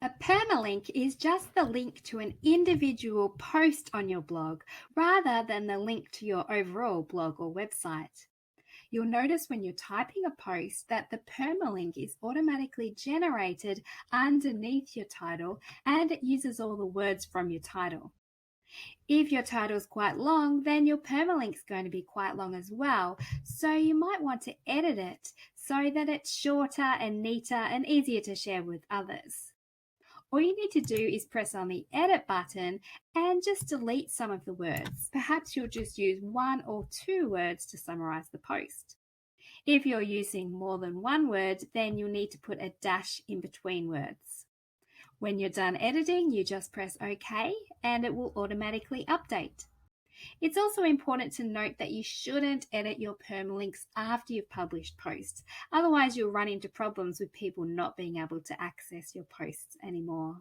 A permalink is just the link to an individual post on your blog rather than the link to your overall blog or website. You'll notice when you're typing a post that the permalink is automatically generated underneath your title and it uses all the words from your title. If your title is quite long, then your permalink is going to be quite long as well, so you might want to edit it so that it's shorter and neater and easier to share with others. All you need to do is press on the edit button and just delete some of the words. Perhaps you'll just use 1 or 2 words to summarize the post. If you're using more than 1 word, then you'll need to put a dash in between words. When you're done editing, you just press OK and it will automatically update. It's also important to note that you shouldn't edit your permalinks after you've published posts. Otherwise, you'll run into problems with people not being able to access your posts anymore.